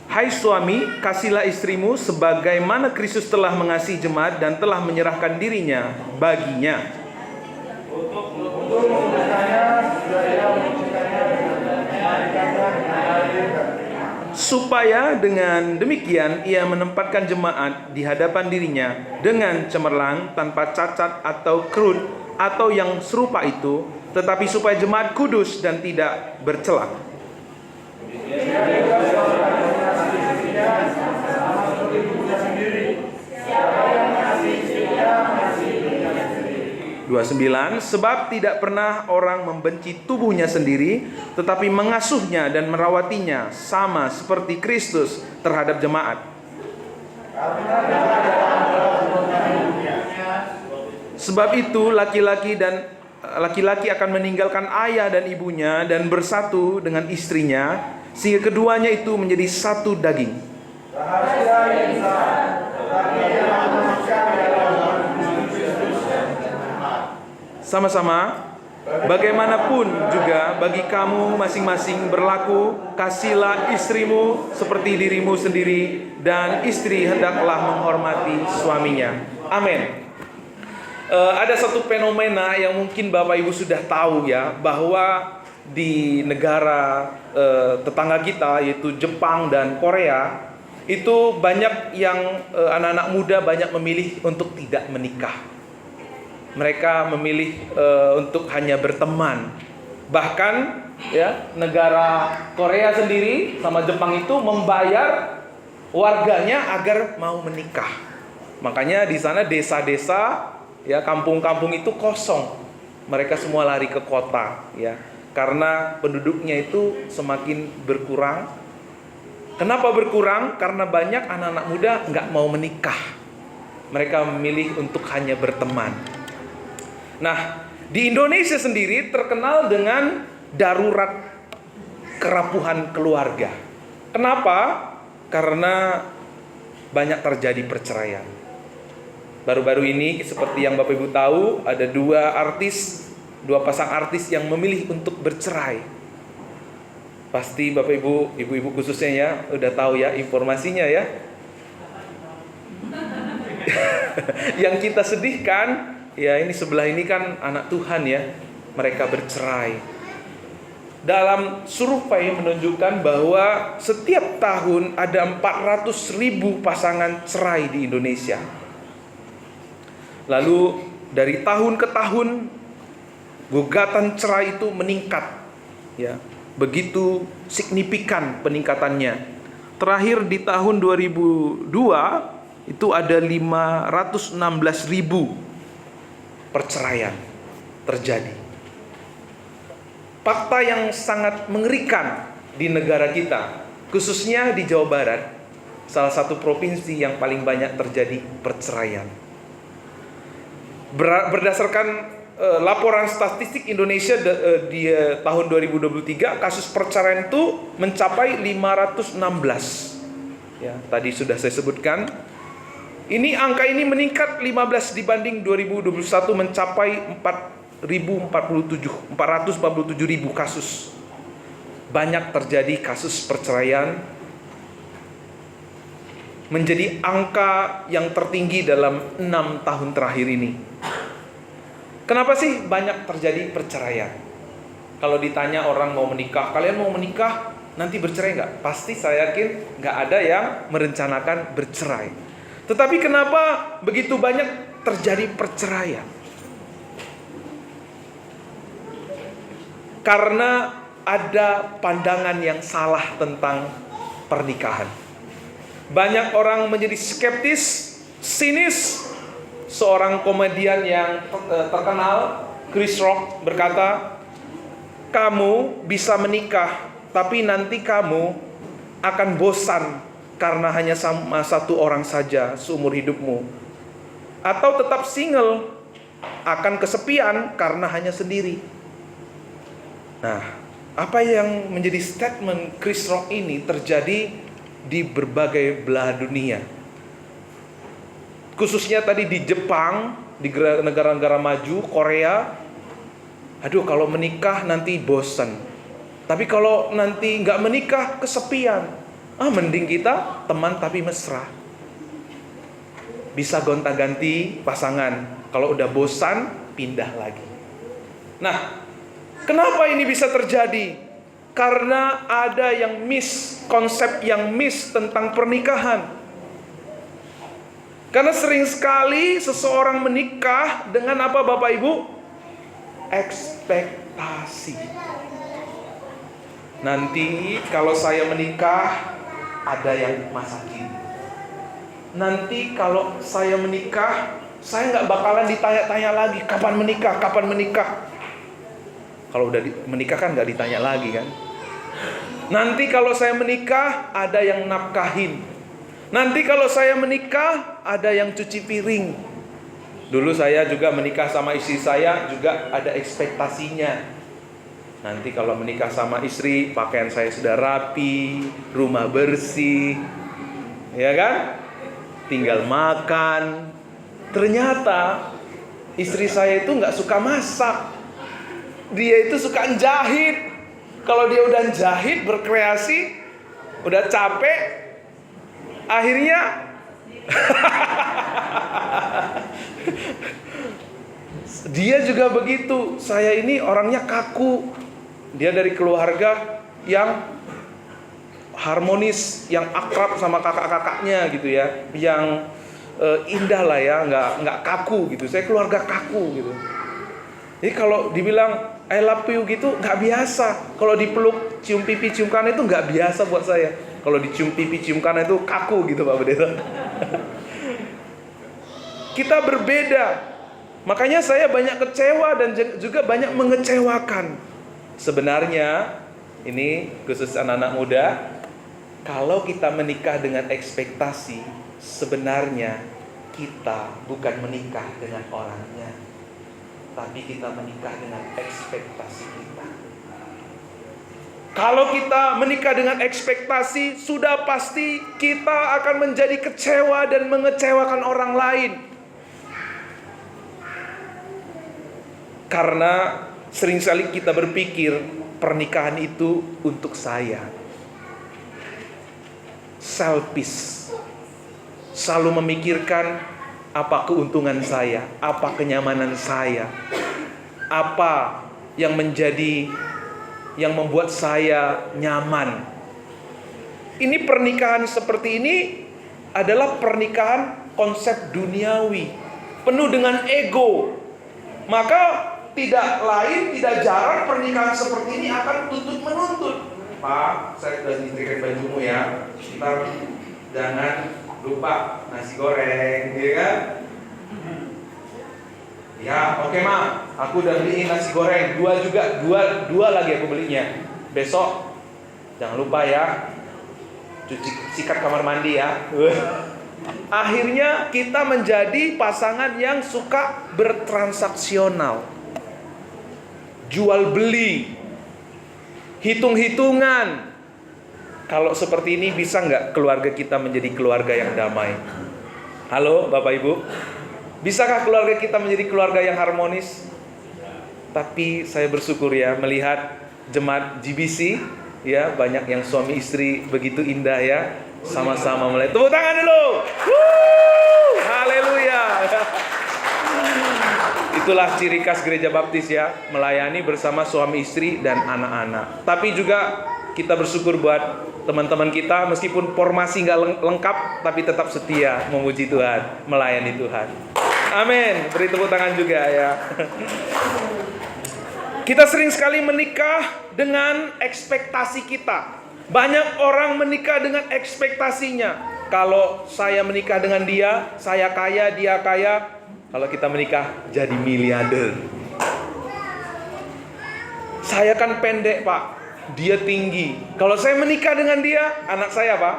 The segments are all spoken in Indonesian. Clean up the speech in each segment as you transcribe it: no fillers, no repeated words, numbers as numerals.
Hai suami, kasihlah istrimu sebagaimana Kristus telah mengasihi jemaat dan telah menyerahkan dirinya baginya. Supaya dengan demikian ia menempatkan jemaat di hadapan dirinya dengan cemerlang, tanpa cacat atau kerut atau yang serupa itu, tetapi supaya jemaat kudus dan tidak bercela. 29, sebab tidak pernah orang membenci tubuhnya sendiri, tetapi mengasuhnya dan merawatinya sama seperti Kristus terhadap jemaat. Sebab itu laki-laki akan meninggalkan ayah dan ibunya dan bersatu dengan istrinya, sehingga keduanya itu menjadi satu daging. Sama-sama, bagaimanapun juga bagi kamu masing-masing berlaku, kasihlah istrimu seperti dirimu sendiri, dan istri hendaklah menghormati suaminya. Amin. Ada satu fenomena yang mungkin Bapak Ibu sudah tahu ya, bahwa di negara tetangga kita yaitu Jepang dan Korea, itu banyak yang anak-anak muda banyak memilih untuk tidak menikah. Mereka memilih untuk hanya berteman. Bahkan ya, negara Korea sendiri sama Jepang itu membayar warganya agar mau menikah. Makanya di sana desa-desa ya, kampung-kampung itu kosong. Mereka semua lari ke kota ya, karena penduduknya itu semakin berkurang. Kenapa berkurang? Karena banyak anak-anak muda nggak mau menikah. Mereka memilih untuk hanya berteman. Nah, di Indonesia sendiri terkenal dengan darurat kerapuhan keluarga. Kenapa? Karena banyak terjadi perceraian. Baru-baru ini seperti yang Bapak Ibu tahu, ada dua pasang artis yang memilih untuk bercerai. Pasti Bapak Ibu, ibu-ibu khususnya ya, udah tahu ya informasinya ya. Yang kita sedihkan, ya ini sebelah ini kan anak Tuhan ya, mereka bercerai. Dalam survei menunjukkan bahwa setiap tahun ada 400.000 pasangan cerai di Indonesia. Lalu dari tahun ke tahun gugatan cerai itu meningkat ya. Begitu signifikan peningkatannya. Terakhir di tahun 2002 itu ada 516.000 perceraian terjadi. Fakta yang sangat mengerikan di negara kita, khususnya di Jawa Barat, salah satu provinsi yang paling banyak terjadi perceraian. Berdasarkan laporan statistik Indonesia di tahun 2023, kasus perceraian itu mencapai 516. Ya, tadi sudah saya sebutkan. Angka ini meningkat 15 dibanding 2021, mencapai 447.000 kasus. Banyak terjadi kasus perceraian, menjadi angka yang tertinggi dalam 6 tahun terakhir ini. Kenapa sih banyak terjadi perceraian? Kalau ditanya orang mau menikah, kalian mau menikah nanti bercerai nggak? Pasti saya yakin nggak ada yang merencanakan bercerai. Tetapi kenapa begitu banyak terjadi perceraian? Karena ada pandangan yang salah tentang pernikahan. Banyak orang menjadi skeptis, sinis. Seorang komedian yang terkenal, Chris Rock, berkata, kamu bisa menikah, tapi nanti kamu akan bosan karena hanya sama satu orang saja seumur hidupmu. Atau tetap single, akan kesepian karena hanya sendiri. Nah, apa yang menjadi statement Chris Rock ini terjadi di berbagai belahan dunia. Khususnya tadi di Jepang, di negara-negara maju, Korea, aduh kalau menikah nanti bosan. Tapi kalau nanti nggak menikah kesepian. Mending kita teman tapi mesra. Bisa gonta-ganti pasangan. Kalau udah bosan, pindah lagi. Nah, kenapa ini bisa terjadi? Karena ada yang konsep yang tentang pernikahan. Karena sering sekali seseorang menikah dengan apa Bapak Ibu? Ekspektasi. Nanti kalau saya menikah, ada yang masakin. Nanti kalau saya menikah, saya nggak bakalan ditanya-tanya lagi kapan menikah, kapan menikah. Kalau udah menikah kan nggak ditanya lagi kan. Nanti kalau saya menikah, ada yang nafkahin. Nanti kalau saya menikah, ada yang cuci piring. Dulu saya juga menikah sama istri saya, juga ada ekspektasinya. Nanti kalau menikah sama istri, pakaian saya sudah rapi, rumah bersih, ya kan? Tinggal makan. Ternyata istri saya itu nggak suka masak. Dia itu suka jahit. Kalau dia udah jahit, berkreasi, udah capek, akhirnya dia juga begitu. Saya ini orangnya kaku. Dia dari keluarga yang harmonis, yang akrab sama kakak-kakaknya gitu ya, yang indah lah ya, nggak kaku gitu. Saya keluarga kaku gitu. Jadi kalau dibilang I love you gitu nggak biasa. Kalau dipeluk, cium pipi, cium kanan itu nggak biasa buat saya. Kalau dicium pipi, cium kanan itu kaku gitu Pak Pendeta. Kita berbeda. Makanya saya banyak kecewa dan juga banyak mengecewakan. Sebenarnya ini khusus anak-anak muda, kalau kita menikah dengan ekspektasi, sebenarnya kita bukan menikah dengan orangnya, tapi kita menikah dengan ekspektasi kita. Kalau kita menikah dengan ekspektasi, sudah pasti kita akan menjadi kecewa dan mengecewakan orang lain. Karena sering kali kita berpikir pernikahan itu untuk saya. Selfish. Selalu memikirkan apa keuntungan saya, apa kenyamanan saya, apa yang membuat saya nyaman. Ini pernikahan seperti ini adalah pernikahan konsep duniawi, penuh dengan ego. Maka tidak jarang pernikahan seperti ini akan tuntut menuntut. Pak, saya sudah nyetrikain bajumu ya. Ntar jangan lupa nasi goreng, ya kan? Ya, oke Ma, aku udah beliin nasi goreng, dua lagi aku belinya. Besok jangan lupa ya, sikat kamar mandi ya. Akhirnya kita menjadi pasangan yang suka bertransaksional, jual beli, hitung-hitungan. Kalau seperti ini bisa nggak keluarga kita menjadi keluarga yang damai? Halo Bapak Ibu, bisakah keluarga kita menjadi keluarga yang harmonis? Tapi saya bersyukur ya melihat jemaat GBC ya, banyak yang suami istri begitu indah ya, sama-sama mulai. Tepuk tangan dulu. Haleluya. Itulah ciri khas gereja baptis ya, melayani bersama suami istri dan anak-anak. Tapi juga kita bersyukur buat teman-teman kita, meskipun formasi nggak lengkap, tapi tetap setia memuji Tuhan, melayani Tuhan. Amin. Beri tepuk tangan juga ya. Kita sering sekali menikah dengan ekspektasi kita. Banyak orang menikah dengan ekspektasinya. Kalau saya menikah dengan dia, saya kaya, dia kaya. Kalau kita menikah jadi miliarder. Saya kan pendek Pak, dia tinggi. Kalau saya menikah dengan dia, anak saya Pak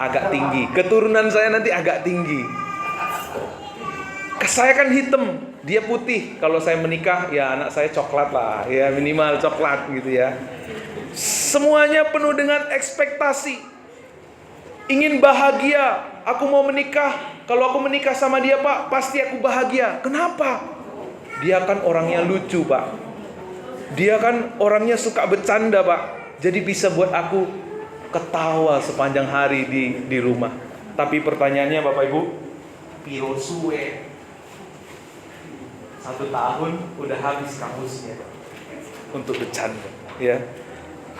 agak tinggi. Keturunan saya nanti agak tinggi. Saya kan hitam, dia putih. Kalau saya menikah, ya anak saya coklat lah, ya minimal coklat gitu ya. Semuanya penuh dengan ekspektasi. Ingin bahagia, aku mau menikah Kalau aku menikah sama dia, Pak, pasti aku bahagia. Kenapa? Dia kan orangnya lucu, Pak. Dia kan orangnya suka bercanda, Pak. Jadi bisa buat aku ketawa sepanjang hari di rumah. Tapi pertanyaannya Bapak Ibu, piro suwe 1 tahun udah habis kamusnya untuk bercanda, ya.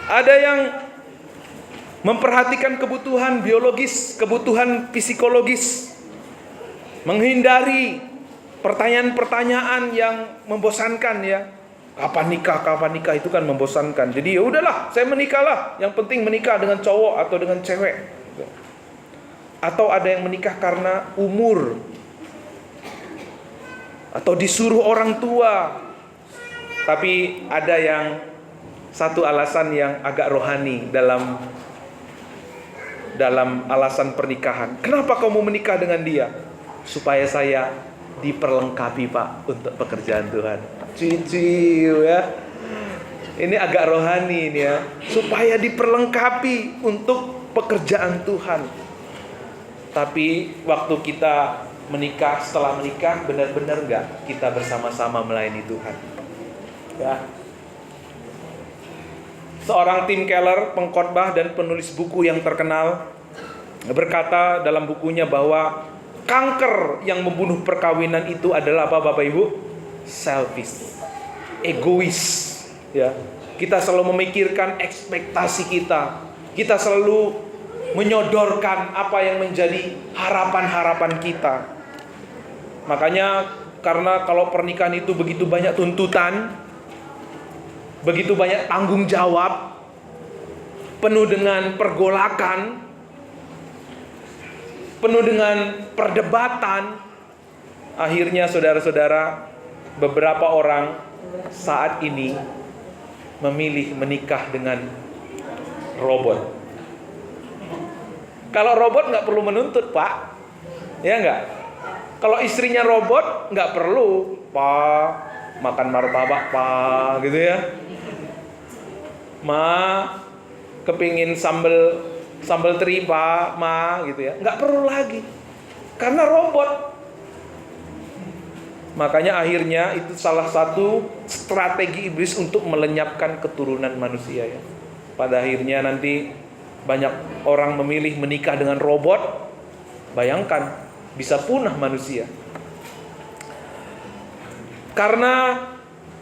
Ada yang memperhatikan kebutuhan biologis, kebutuhan psikologis, menghindari pertanyaan-pertanyaan yang membosankan, ya. Kapan nikah itu kan membosankan. Jadi ya udahlah, saya menikahlah. Yang penting menikah dengan cowok atau dengan cewek. Atau ada yang menikah karena umur, atau disuruh orang tua. Tapi ada yang satu alasan yang agak rohani dalam alasan pernikahan. Kenapa kamu menikah dengan dia? Supaya saya diperlengkapi, Pak, untuk pekerjaan Tuhan. Ciu ya. Ini agak rohani ini ya. Supaya diperlengkapi untuk pekerjaan Tuhan. Tapi waktu kita menikah, setelah menikah, benar-benar enggak kita bersama-sama melayani Tuhan? Ya. Seorang Tim Keller, pengkhotbah dan penulis buku yang terkenal, berkata dalam bukunya bahwa kanker yang membunuh perkawinan itu adalah apa, Bapak Ibu? Selfish, egois, ya. Kita selalu memikirkan ekspektasi kita. Kita selalu menyodorkan apa yang menjadi harapan-harapan kita. Makanya karena kalau pernikahan itu begitu banyak tuntutan, begitu banyak tanggung jawab, penuh dengan pergolakan, penuh dengan perdebatan, akhirnya saudara-saudara, beberapa orang saat ini memilih menikah dengan robot. Kalau robot nggak perlu menuntut, Pak, ya nggak? Kalau istrinya robot nggak perlu, Pak, makan martabak, Pak, gitu ya. Ma, kepingin sambal teri, Pak, Ma, gitu ya. Nggak perlu lagi, karena robot. Makanya akhirnya itu salah satu strategi iblis untuk melenyapkan keturunan manusia, ya. Pada akhirnya nanti banyak orang memilih menikah dengan robot. Bayangkan, bisa punah manusia. Karena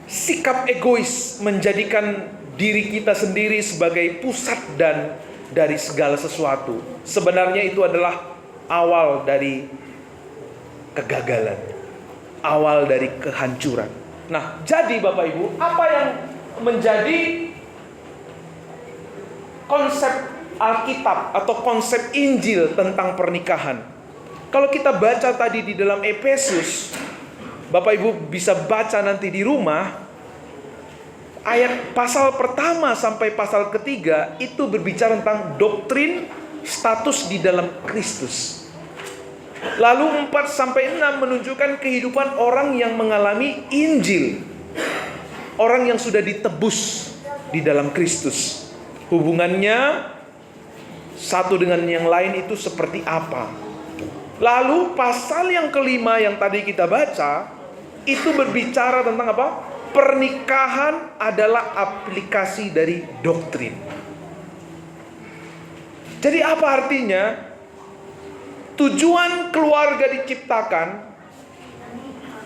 sikap egois menjadikan diri kita sendiri sebagai pusat dan dari segala sesuatu. Sebenarnya itu adalah awal dari kegagalan, awal dari kehancuran. Nah, jadi Bapak Ibu, apa yang menjadi konsep Alkitab atau konsep Injil tentang pernikahan? Kalau kita baca tadi di dalam Efesus, Bapak Ibu bisa baca nanti di rumah, ayat pasal pertama sampai pasal ketiga itu berbicara tentang doktrin status di dalam Kristus. Lalu 4 sampai 6 menunjukkan kehidupan orang yang mengalami Injil, orang yang sudah ditebus di dalam Kristus. Hubungannya satu dengan yang lain itu seperti apa? Lalu pasal yang kelima yang tadi kita baca itu berbicara tentang apa? Pernikahan adalah aplikasi dari doktrin. Jadi apa artinya? Tujuan keluarga diciptakan,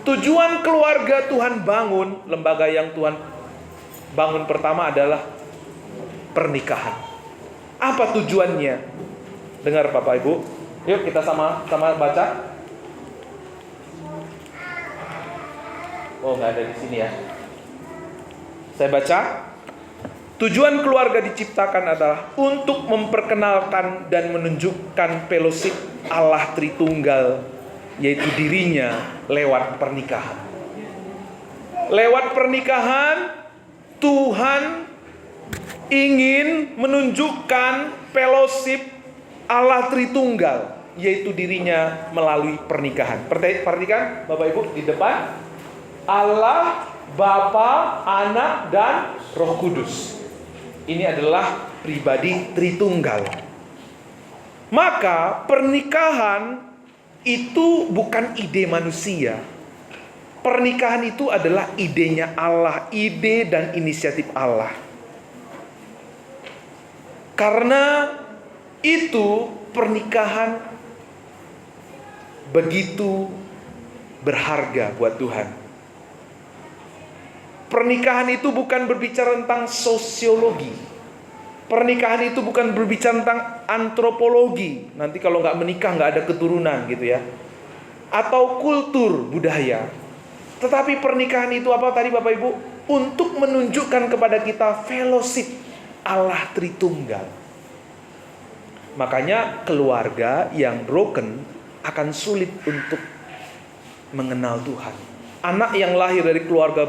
tujuan keluarga Tuhan bangun, lembaga yang Tuhan bangun pertama adalah pernikahan. Apa tujuannya? Dengar Bapak Ibu, yuk kita sama-sama baca. Oh, nggak ada di sini ya. Saya baca. Tujuan keluarga diciptakan adalah untuk memperkenalkan dan menunjukkan fellowship Allah Tritunggal, yaitu dirinya lewat pernikahan. Lewat pernikahan, Tuhan ingin menunjukkan fellowship Allah Tritunggal, yaitu dirinya melalui pernikahan. Perhatikan Bapak Ibu di depan, Allah, Bapa, Anak, dan Roh Kudus. Ini adalah pribadi Tritunggal. Maka pernikahan itu bukan ide manusia. Pernikahan itu adalah idenya Allah, ide dan inisiatif Allah. Karena itu pernikahan begitu berharga buat Tuhan. Pernikahan itu bukan berbicara tentang sosiologi. Pernikahan itu bukan berbicara tentang antropologi. Nanti kalau nggak menikah nggak ada keturunan gitu ya. Atau kultur budaya. Tetapi pernikahan itu apa tadi Bapak Ibu? Untuk menunjukkan kepada kita fellowship Allah Tritunggal. Makanya keluarga yang broken akan sulit untuk mengenal Tuhan. Anak yang lahir dari keluarga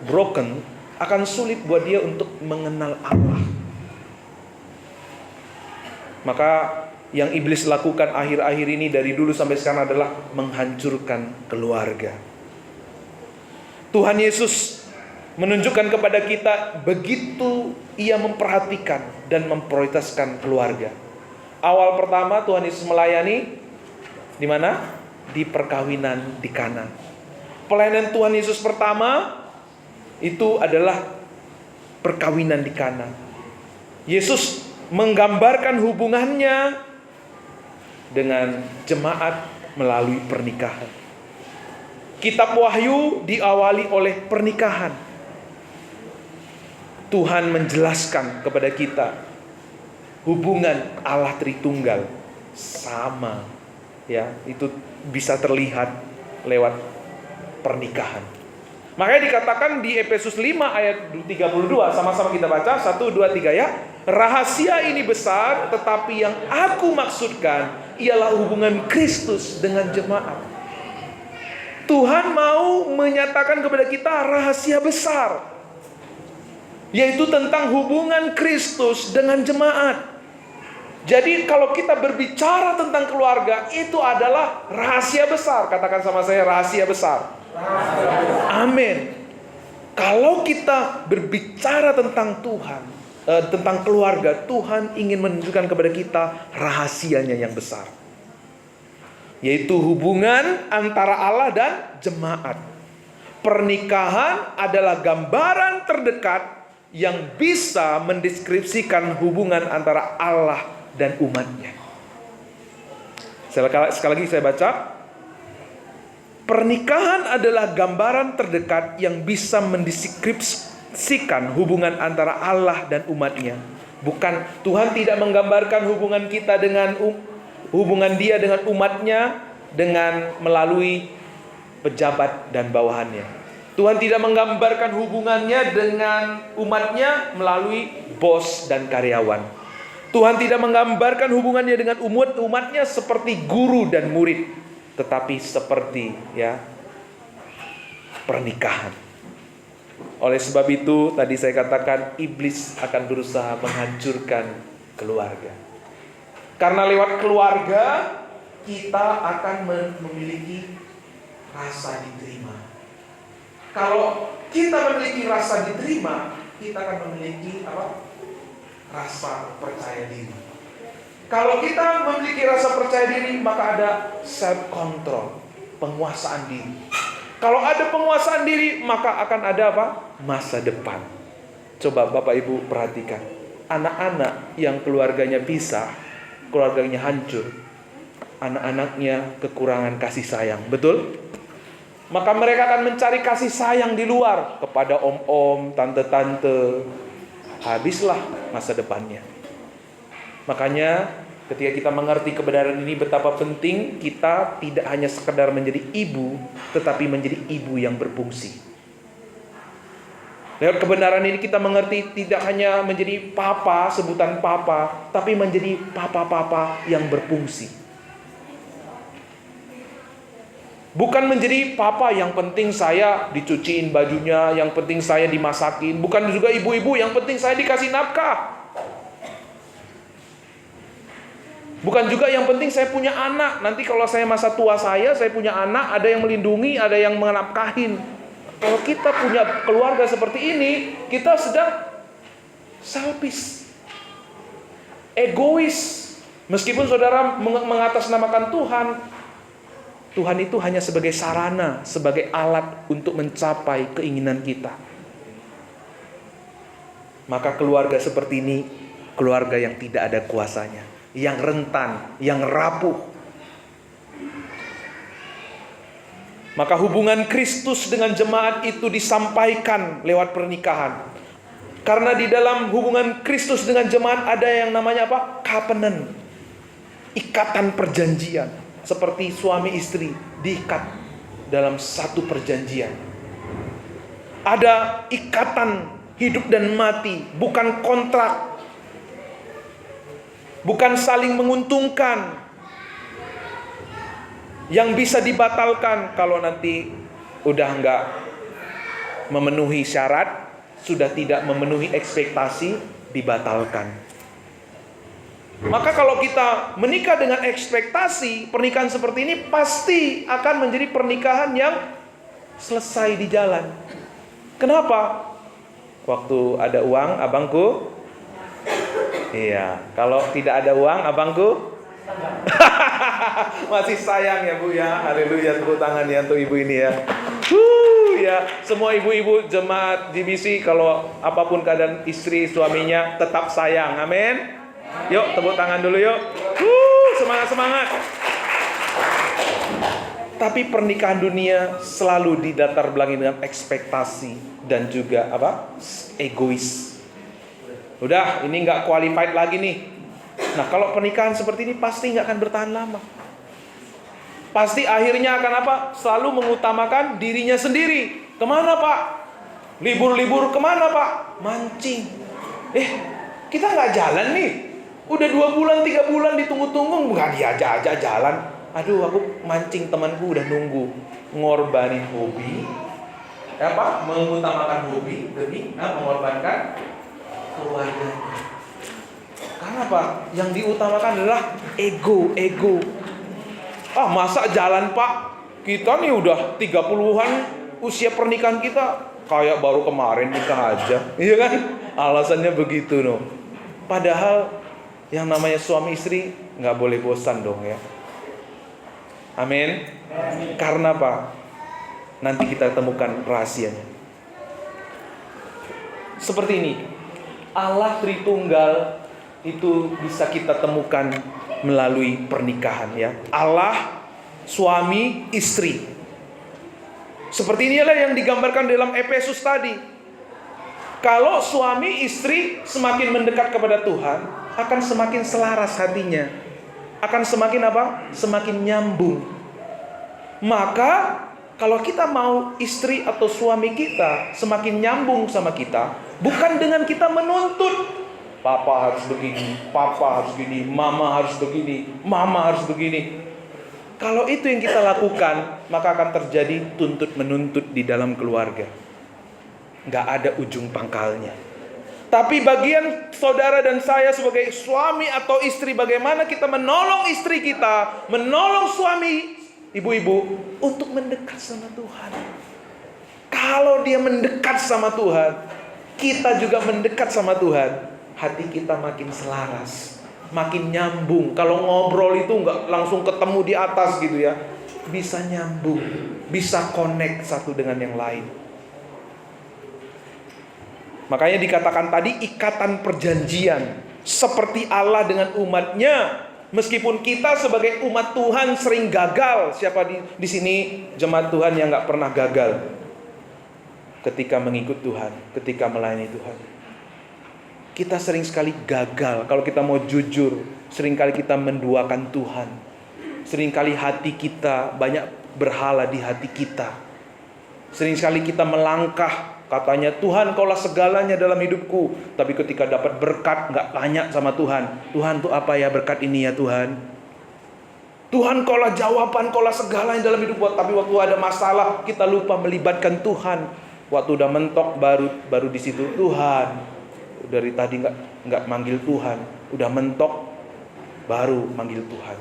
broken akan sulit buat dia untuk mengenal Allah. Maka yang iblis lakukan akhir-akhir ini dari dulu sampai sekarang adalah menghancurkan keluarga. Tuhan Yesus menunjukkan kepada kita begitu Ia memperhatikan dan memprioritaskan keluarga. Awal pertama Tuhan Yesus melayani di mana? Di perkawinan di Kana. Pelayanan Tuhan Yesus pertama itu adalah perkawinan di Kana. Yesus menggambarkan hubungannya dengan jemaat melalui pernikahan. Kitab Wahyu diawali oleh pernikahan. Tuhan menjelaskan kepada kita hubungan Allah Tritunggal sama, ya, itu bisa terlihat lewat pernikahan. Makanya dikatakan di Efesus 5 ayat 32, sama-sama kita baca 1 2 3 ya. Rahasia ini besar, tetapi yang aku maksudkan ialah hubungan Kristus dengan jemaat. Tuhan mau menyatakan kepada kita rahasia besar, yaitu tentang hubungan Kristus dengan jemaat. Jadi kalau kita berbicara tentang keluarga, itu adalah rahasia besar. Katakan sama saya, rahasia besar. Amin. Kalau kita berbicara tentang Tuhan, tentang keluarga, Tuhan ingin menunjukkan kepada kita rahasianya yang besar, yaitu hubungan antara Allah dan jemaat. Pernikahan adalah gambaran terdekat yang bisa mendeskripsikan hubungan antara Allah dan umatnya. Sekali lagi saya baca. Pernikahan adalah gambaran terdekat yang bisa mendeskripsikan hubungan antara Allah dan umatnya. Bukan, Tuhan tidak menggambarkan hubungan kita dengan hubungan dia dengan umatnya dengan melalui pejabat dan bawahannya. Tuhan tidak menggambarkan hubungannya dengan umatnya melalui bos dan karyawan. Tuhan tidak menggambarkan hubungannya dengan umatnya seperti guru dan murid, tetapi seperti pernikahan. Oleh sebab itu tadi saya katakan iblis akan berusaha menghancurkan keluarga. Karena lewat keluarga kita akan memiliki rasa diterima. Kalau kita memiliki rasa diterima, kita akan memiliki rasa percaya diri. Kalau kita memiliki rasa percaya diri, maka ada self control, penguasaan diri. Kalau ada penguasaan diri, maka akan ada masa depan. Coba Bapak Ibu perhatikan, anak-anak yang keluarganya pisah, keluarganya hancur, anak-anaknya kekurangan kasih sayang, betul? Maka mereka akan mencari kasih sayang di luar kepada om-om, tante-tante. Habislah masa depannya. Makanya ketika kita mengerti kebenaran ini, betapa penting kita tidak hanya sekedar menjadi ibu, tetapi menjadi ibu yang berfungsi. Lewat kebenaran ini kita mengerti tidak hanya menjadi papa, sebutan papa, tapi menjadi papa-papa yang berfungsi. Bukan menjadi papa yang penting saya dicuciin bajunya, yang penting saya dimasakin. Bukan juga ibu-ibu yang penting saya dikasih nafkah. Bukan juga yang penting saya punya anak. Nanti kalau saya masa tua saya punya anak, ada yang melindungi, ada yang menafkahin. Kalau kita punya keluarga seperti ini, kita sedang selfish, egois. Meskipun saudara mengatasnamakan Tuhan, Tuhan itu hanya sebagai sarana, sebagai alat untuk mencapai keinginan kita. Maka keluarga seperti ini, keluarga yang tidak ada kuasanya, yang rentan, yang rapuh. Maka hubungan Kristus dengan jemaat itu disampaikan lewat pernikahan. Karena di dalam hubungan Kristus dengan jemaat ada yang namanya apa? Covenant. Ikatan perjanjian. Seperti suami istri diikat dalam satu perjanjian. Ada ikatan hidup dan mati, bukan kontrak. Bukan saling menguntungkan. Yang bisa dibatalkan kalau nanti udah enggak memenuhi syarat, sudah tidak memenuhi ekspektasi, dibatalkan. Maka kalau kita menikah dengan ekspektasi, pernikahan seperti ini pasti akan menjadi pernikahan yang selesai di jalan. Kenapa? Waktu ada uang, abangku. Iya, kalau tidak ada uang, abangku. Masih sayang ya Bu ya. Haleluya, tepuk tangan ya untuk ibu ini ya. Ya, semua ibu-ibu jemaat GBC, kalau apapun keadaan istri suaminya tetap sayang. Amin. Yuk, tepuk tangan dulu yuk. Semangat. Tapi pernikahan dunia selalu didatar belangi dengan ekspektasi dan juga egois. Udah, ini nggak qualified lagi nih. Nah, kalau pernikahan seperti ini pasti nggak akan bertahan lama. Pasti akhirnya akan selalu mengutamakan dirinya sendiri. Kemana Pak? Libur-libur kemana Pak? Mancing. Kita nggak jalan nih. Udah 2 bulan, 3 bulan ditunggu-tunggu, nggak diajak-ajak jalan. Aduh, aku mancing, temanku udah nunggu. Ngorbanin hobi, mengutamakan hobi demi mengorbankan keluarganya. Karena yang diutamakan adalah ego. Masa jalan Pak? Kita nih udah 30-an usia pernikahan kita, kayak baru kemarin nikah aja. Iya kan? Alasannya begitu no. Padahal yang namanya suami istri nggak boleh bosan dong ya. Amin. Karena nanti kita temukan rahasianya. Seperti ini, Allah Tritunggal itu bisa kita temukan melalui pernikahan ya. Allah, suami, istri. Seperti inilah yang digambarkan dalam Efesus tadi. Kalau suami istri semakin mendekat kepada Tuhan, akan semakin selaras hatinya. Akan semakin semakin nyambung. Maka kalau kita mau istri atau suami kita semakin nyambung sama kita, bukan dengan kita menuntut Papa harus begini, Papa harus begini, Mama harus begini, Mama harus begini. Kalau itu yang kita lakukan, maka akan terjadi tuntut-menuntut di dalam keluarga. Gak ada ujung pangkalnya. Tapi bagian saudara dan saya sebagai suami atau istri, bagaimana kita menolong istri kita, menolong suami, ibu-ibu, untuk mendekat sama Tuhan. Kalau dia mendekat sama Tuhan, kita juga mendekat sama Tuhan. Hati kita makin selaras, makin nyambung. Kalau ngobrol itu nggak langsung ketemu di atas gitu ya, bisa nyambung, bisa connect satu dengan yang lain. Makanya dikatakan tadi ikatan perjanjian seperti Allah dengan umatnya. Meskipun kita sebagai umat Tuhan sering gagal. Siapa di sini jemaat Tuhan yang nggak pernah gagal ketika mengikut Tuhan, ketika melayani Tuhan? Kita sering sekali gagal. Kalau kita mau jujur, sering kali kita menduakan Tuhan. Sering kali hati kita banyak berhala di hati kita. Sering sekali kita melangkah, katanya Tuhan kaulah segalanya dalam hidupku. Tapi ketika dapat berkat gak tanya sama Tuhan. Tuhan tuh apa ya berkat ini ya Tuhan? Tuhan kaulah jawaban, kaulah segalanya dalam hidupku. Tapi waktu ada masalah kita lupa melibatkan Tuhan. Waktu udah mentok baru di situ Tuhan. Dari tadi nggak manggil Tuhan, udah mentok baru manggil Tuhan.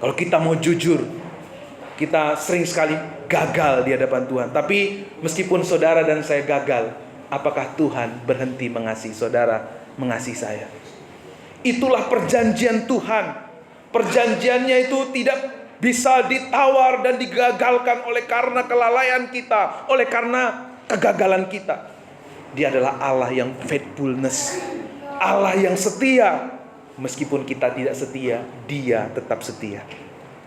Kalau kita mau jujur, kita sering sekali gagal di hadapan Tuhan. Tapi meskipun saudara dan saya gagal, apakah Tuhan berhenti mengasihi saudara, mengasihi saya? Itulah perjanjian Tuhan. Perjanjiannya itu tidak bisa ditawar dan digagalkan oleh karena kelalaian kita, oleh karena kegagalan kita. Dia adalah Allah yang faithfulness, Allah yang setia. Meskipun kita tidak setia, Dia tetap setia.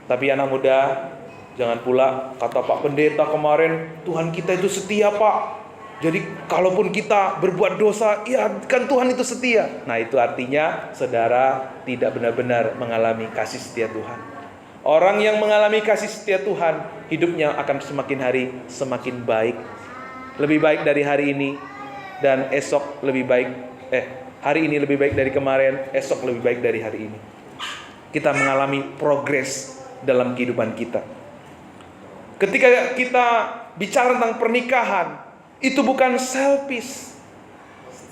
Tapi anak muda, jangan pula kata Pak Pendeta kemarin, Tuhan kita itu setia Pak. Jadi kalaupun kita berbuat dosa, ya kan Tuhan itu setia. Nah itu artinya saudara tidak benar-benar mengalami kasih setia Tuhan. Orang yang mengalami kasih setia Tuhan, hidupnya akan semakin hari semakin baik. Lebih baik dari hari ini, dan esok lebih baik. Hari ini lebih baik dari kemarin, esok lebih baik dari hari ini. Kita mengalami progres dalam kehidupan kita. Ketika kita bicara tentang pernikahan, itu bukan selfish.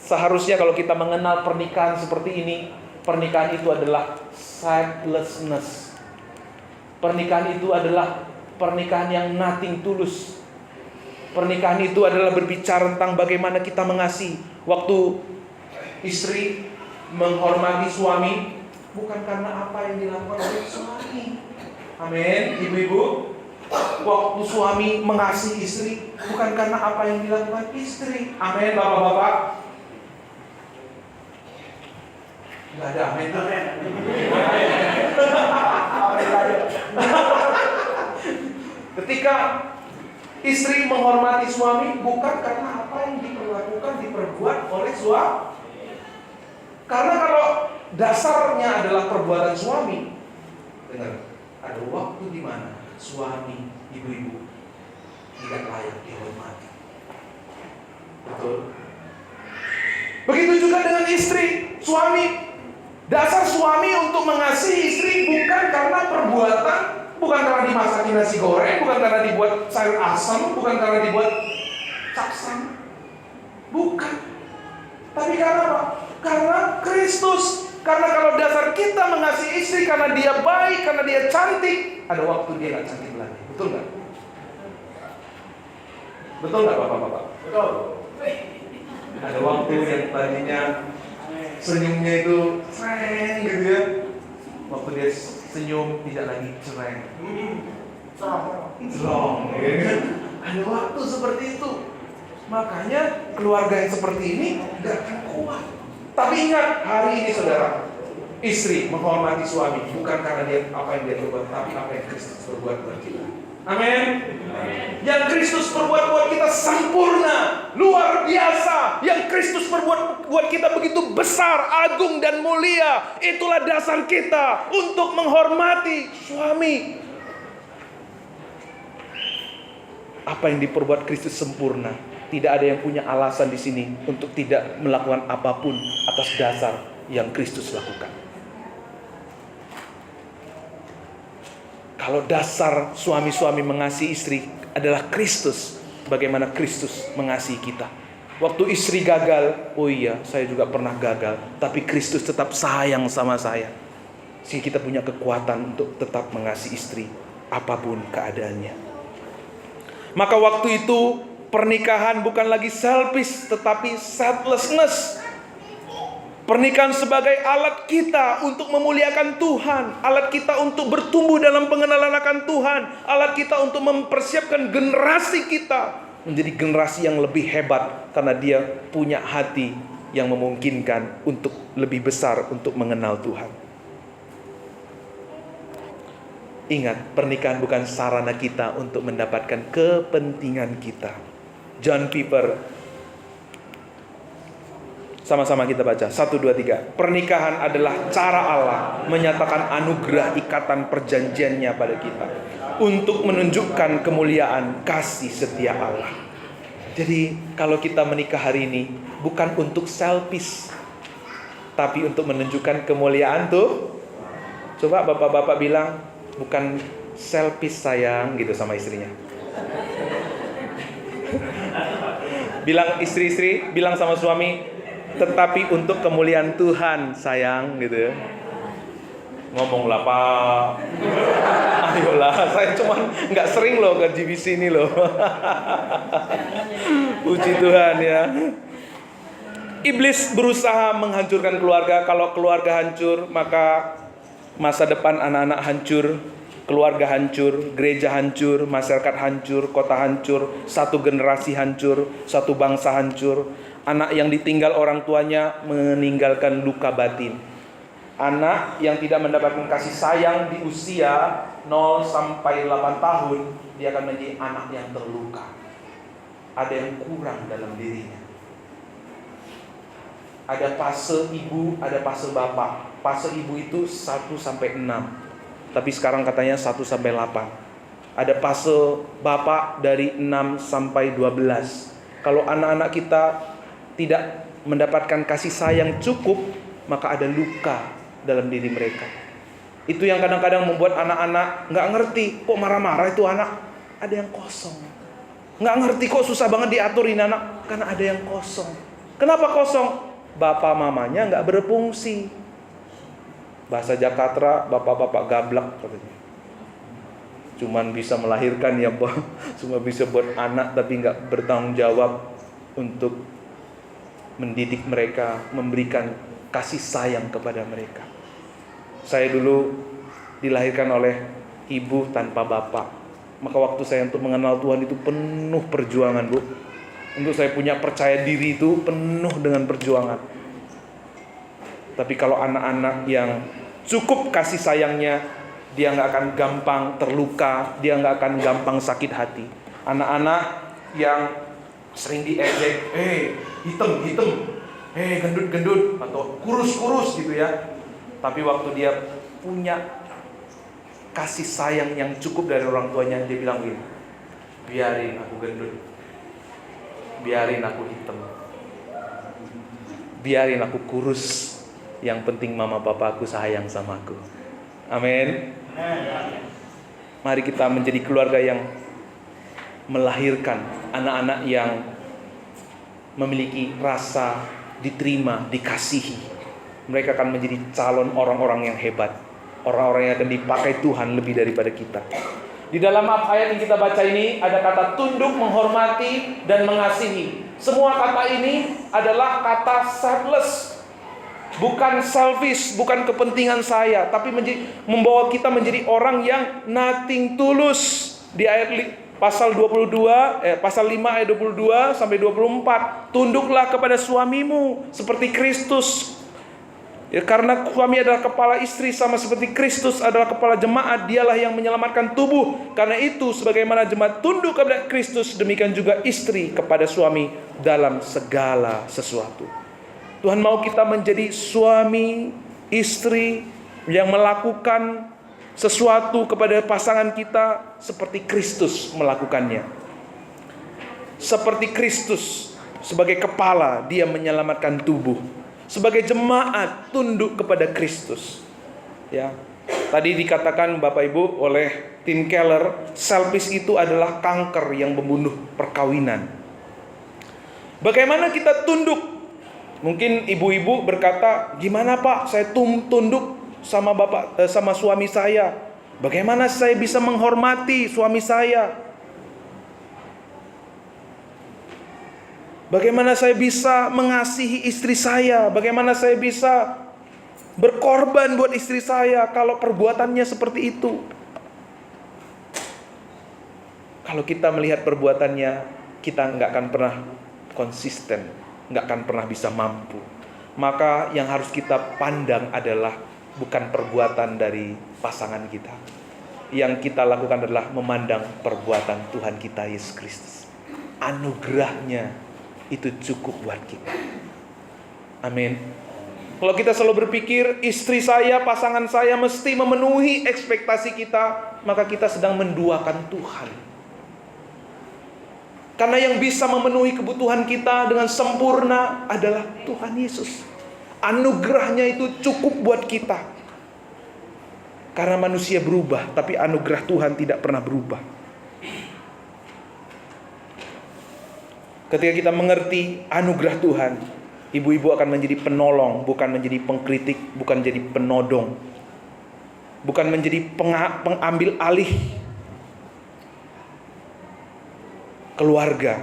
Seharusnya kalau kita mengenal pernikahan seperti ini, pernikahan itu adalah selflessness. Pernikahan itu adalah pernikahan yang nothing tulus. Pernikahan itu adalah berbicara tentang bagaimana kita mengasihi. Waktu istri menghormati suami, bukan karena apa yang dilakukan oleh suami. Amin, ibu-ibu. Waktu suami mengasihi istri, bukan karena apa yang dilakukan istri. Amin, bapak-bapak. Nggak ada amin. Ketika istri menghormati suami, bukan karena apa yang diperbuat oleh suami. Karena kalau dasarnya adalah perbuatan suami, dengar, ada waktu di mana suami, ibu-ibu tidak layak dihormati. Betul. Begitu juga dengan istri, suami. Dasar suami untuk mengasihi istri bukan karena perbuatan, bukan karena dimasakin nasi goreng, bukan karena dibuat sayur asam, bukan karena dibuat capsam. Bukan. Tapi karena apa? Karena Kristus. Karena kalau dasar kita mengasihi istri karena dia baik, karena dia cantik, ada waktu dia gak cantik lagi. Betul gak? Betul gak bapak-bapak? Betul. Ada waktu yang tadinya senyumnya itu cereng gitu ya. Waktu dia senyum tidak lagi cereng, Zong. Ada waktu seperti itu. Makanya keluarga yang seperti ini gak akan kuat. Tapi ingat, hari ini saudara, istri menghormati suami bukan karena dia apa yang dia perbuat, tapi apa yang Kristus perbuat buat kita. Amin. Yang Kristus perbuat buat kita sempurna, luar biasa. Yang Kristus perbuat buat kita begitu besar, agung dan mulia. Itulah dasar kita untuk menghormati suami. Apa yang diperbuat Kristus sempurna. Tidak ada yang punya alasan di sini untuk tidak melakukan apapun atas dasar yang Kristus lakukan. Kalau dasar suami-suami mengasihi istri adalah Kristus, bagaimana Kristus mengasihi kita. Waktu istri gagal, oh iya, saya juga pernah gagal, tapi Kristus tetap sayang sama saya. Sehingga kita punya kekuatan untuk tetap mengasihi istri apapun keadaannya. Maka waktu itu pernikahan bukan lagi selfish, tetapi selflessness. Pernikahan sebagai alat kita untuk memuliakan Tuhan, alat kita untuk bertumbuh dalam pengenalan akan Tuhan, alat kita untuk mempersiapkan generasi kita menjadi generasi yang lebih hebat, karena dia punya hati yang memungkinkan untuk lebih besar untuk mengenal Tuhan. Ingat, pernikahan bukan sarana kita untuk mendapatkan kepentingan kita. John Piper. Sama-sama kita baca 1, 2, 3. Pernikahan adalah cara Allah menyatakan anugerah ikatan perjanjiannya pada kita untuk menunjukkan kemuliaan kasih setia Allah. Jadi kalau kita menikah hari ini bukan untuk selfish, tapi untuk menunjukkan kemuliaan tuh. Coba bapak-bapak bilang, bukan selfish sayang gitu sama istrinya. Bilang istri-istri, bilang sama suami, tetapi untuk kemuliaan Tuhan sayang gitu. Ngomonglah Pak. Ayolah, saya cuman nggak sering loh ke GBC ini loh. Puji Tuhan ya. Iblis berusaha menghancurkan keluarga. Kalau keluarga hancur, maka masa depan anak-anak hancur. keluarga hancur, gereja hancur, masyarakat hancur, kota hancur, satu generasi hancur, satu bangsa hancur. Anak yang ditinggal orang tuanya meninggalkan luka batin. Anak yang tidak mendapatkan kasih sayang di usia 0 sampai 8 tahun, dia akan menjadi anak yang terluka. Ada yang kurang dalam dirinya. Ada fase ibu, ada fase bapak. Fase ibu itu 1 sampai 6. Tapi sekarang katanya 1 sampai 8. Ada fase bapak dari 6 sampai 12. Kalau anak-anak kita tidak mendapatkan kasih sayang cukup, maka ada luka dalam diri mereka. Itu yang kadang-kadang membuat anak-anak gak ngerti. Kok marah-marah itu anak? Ada yang kosong. Gak ngerti kok susah banget diaturin anak. Karena ada yang kosong. Kenapa kosong? Bapak mamanya gak berfungsi. Bahasa Jakarta, bapak-bapak gablak katanya. Cuman bisa melahirkan ya Pak. Cuma bisa buat anak tapi gak bertanggung jawab untuk mendidik mereka, memberikan kasih sayang kepada mereka. Saya dulu dilahirkan oleh ibu tanpa bapak. Maka waktu saya untuk mengenal Tuhan itu penuh perjuangan, Bu. Untuk saya punya percaya diri itu penuh dengan perjuangan. Tapi kalau anak-anak yang cukup kasih sayangnya, dia gak akan gampang terluka, dia gak akan gampang sakit hati. Anak-anak yang sering diejek, hitam, gendut, atau kurus gitu ya. Tapi waktu dia punya kasih sayang yang cukup dari orang tuanya, dia bilang gini, biarin aku gendut, biarin aku hitam, biarin aku kurus, yang penting mama papa aku sayang sama aku. Amin. Mari kita menjadi keluarga yang melahirkan anak-anak yang memiliki rasa diterima, dikasihi. Mereka akan menjadi calon orang-orang yang hebat, orang-orang yang akan dipakai Tuhan lebih daripada kita. Di dalam ayat yang kita baca ini ada kata tunduk, menghormati, dan mengasihi. Semua kata ini adalah kata selfless, bukan selfish, bukan kepentingan saya, tapi membawa kita menjadi orang yang nothing tulus. Di ayat pasal 5 ayat 22 sampai 24, tunduklah kepada suamimu seperti Kristus. Ya, karena suami adalah kepala istri sama seperti Kristus adalah kepala jemaat, dialah yang menyelamatkan tubuh. Karena itu sebagaimana jemaat tunduk kepada Kristus, demikian juga istri kepada suami dalam segala sesuatu. Tuhan mau kita menjadi suami, istri yang melakukan sesuatu kepada pasangan kita seperti Kristus melakukannya. Seperti Kristus sebagai kepala, dia menyelamatkan tubuh. Sebagai jemaat tunduk kepada Kristus. Ya. Tadi dikatakan Bapak Ibu oleh Tim Keller, selfish itu adalah kanker yang membunuh perkawinan. Bagaimana kita tunduk? Mungkin ibu-ibu berkata, gimana Pak, saya tunduk sama sama suami saya. Bagaimana saya bisa menghormati suami saya? Bagaimana saya bisa mengasihi istri saya? Bagaimana saya bisa berkorban buat istri saya kalau perbuatannya seperti itu? Kalau kita melihat perbuatannya, kita nggak akan pernah konsisten, nggak akan pernah bisa mampu. Maka yang harus kita pandang adalah bukan perbuatan dari pasangan kita. Yang kita lakukan adalah memandang perbuatan Tuhan kita Yesus Kristus. Anugerahnya itu cukup buat kita. Amin. Kalau kita selalu berpikir istri saya, pasangan saya mesti memenuhi ekspektasi kita, maka kita sedang menduakan Tuhan. Karena yang bisa memenuhi kebutuhan kita dengan sempurna adalah Tuhan Yesus. Anugerahnya itu cukup buat kita. Karena manusia berubah, tapi anugerah Tuhan tidak pernah berubah. Ketika kita mengerti anugerah Tuhan, ibu-ibu akan menjadi penolong, bukan menjadi pengkritik, bukan menjadi penodong, bukan menjadi pengambil alih keluarga.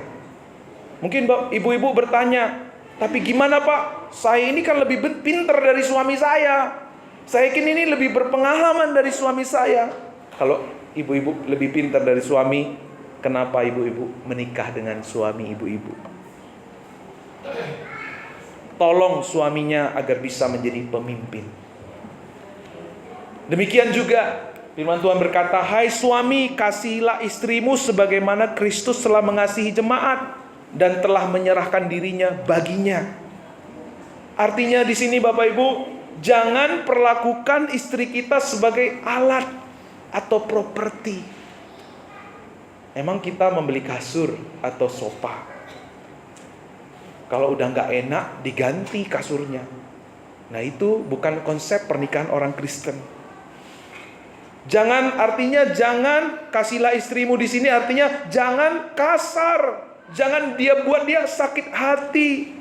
Mungkin ibu-ibu bertanya, tapi gimana Pak? Saya ini kan lebih pintar dari suami saya. Saya yakin ini lebih berpengalaman dari suami saya. Kalau ibu-ibu lebih pintar dari suami, kenapa ibu-ibu menikah dengan suami ibu-ibu? Tolong suaminya agar bisa menjadi pemimpin. Demikian juga firman Tuhan berkata, "Hai suami, kasihilah istrimu sebagaimana Kristus telah mengasihi jemaat dan telah menyerahkan dirinya baginya." Artinya di sini Bapak Ibu, jangan perlakukan istri kita sebagai alat atau properti. Emang kita membeli kasur atau sofa, kalau udah nggak enak diganti kasurnya. Nah, itu bukan konsep pernikahan orang Kristen. Artinya jangan kasihlah istrimu di sini artinya jangan kasar, jangan buat dia sakit hati,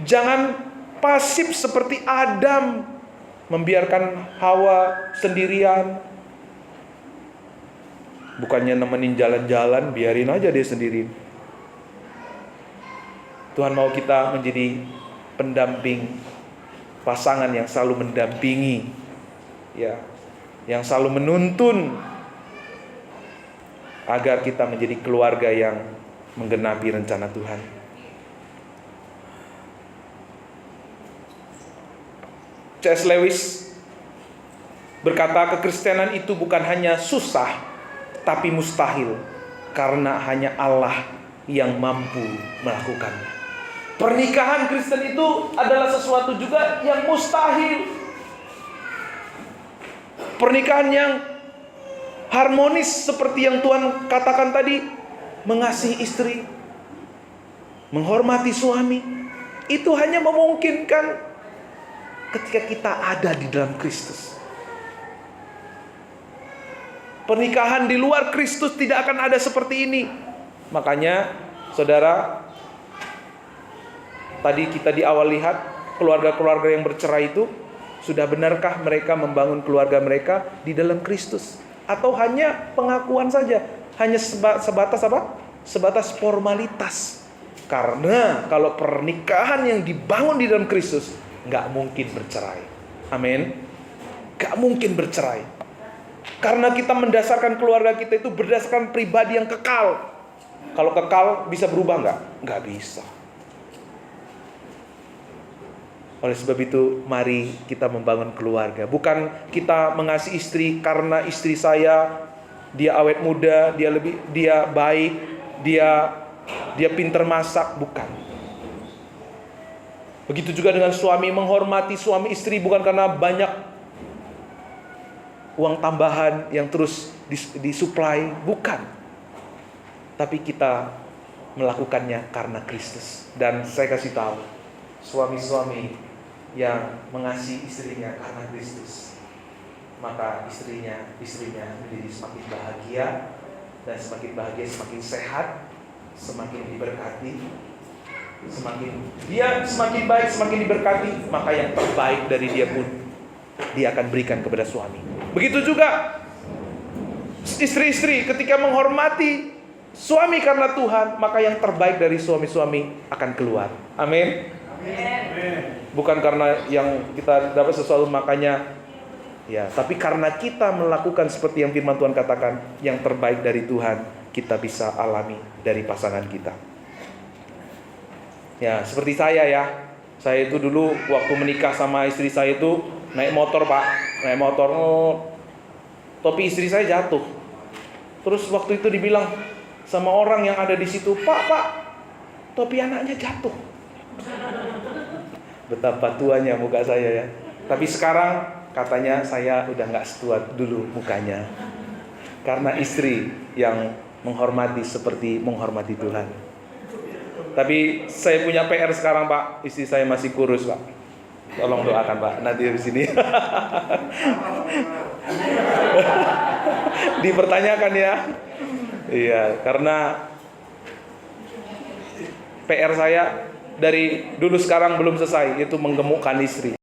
jangan pasif seperti Adam membiarkan Hawa sendirian. Bukannya nemenin jalan-jalan, biarin aja dia sendiri. Tuhan mau kita menjadi pendamping, pasangan yang selalu mendampingi, ya, yang selalu menuntun agar kita menjadi keluarga yang menggenapi rencana Tuhan. C.S. Lewis berkata, kekristenan itu bukan hanya susah, tapi mustahil, karena hanya Allah yang mampu melakukannya. Pernikahan Kristen itu adalah sesuatu juga yang mustahil. Pernikahan yang harmonis seperti yang Tuhan katakan tadi, mengasihi istri, menghormati suami, itu hanya memungkinkan ketika kita ada di dalam Kristus. Pernikahan di luar Kristus tidak akan ada seperti ini. Makanya, saudara, tadi kita di awal lihat keluarga-keluarga yang bercerai itu, sudah benarkah mereka membangun keluarga mereka di dalam Kristus? Atau hanya pengakuan saja? Hanya sebatas apa? Sebatas formalitas. Karena kalau pernikahan yang dibangun di dalam Kristus, gak mungkin bercerai. Amin. Gak mungkin bercerai. Karena kita mendasarkan keluarga kita itu berdasarkan pribadi yang kekal. Kalau kekal bisa berubah gak? Gak bisa. Oleh sebab itu, mari kita membangun keluarga. Bukan kita mengasihi istri karena istri saya, dia awet muda, dia baik, dia pintar masak, bukan. Begitu juga dengan suami, menghormati suami istri bukan karena banyak uang tambahan yang terus disuplai, bukan. Tapi kita melakukannya karena Kristus. Dan saya kasih tahu, suami-suami yang mengasihi istrinya karena Kristus, maka istrinya menjadi semakin bahagia, dan semakin bahagia semakin sehat, semakin diberkati, semakin baik, semakin diberkati, maka yang terbaik dari dia pun dia akan berikan kepada suami. Begitu juga istri-istri ketika menghormati suami karena Tuhan, maka yang terbaik dari suami-suami akan keluar. Amin. Bukan karena yang kita dapat sesuatu makanya, ya, tapi karena kita melakukan seperti yang firman Tuhan katakan, yang terbaik dari Tuhan kita bisa alami dari pasangan kita. Ya, seperti saya ya. Saya itu dulu waktu menikah sama istri saya itu naik motor, Pak. Naik motor, topi istri saya jatuh. Terus waktu itu dibilang sama orang yang ada di situ, Pak, topi anaknya jatuh. Betapa tuanya muka saya ya. Tapi sekarang katanya saya udah gak setua dulu mukanya, karena istri yang menghormati seperti menghormati Tuhan. Tapi saya punya PR sekarang, Pak. Istri saya masih kurus, Pak. Tolong doakan, Pak. Nanti di sini dipertanyakan ya. Iya, karena PR saya dari dulu sekarang belum selesai, yaitu menggemukkan istri.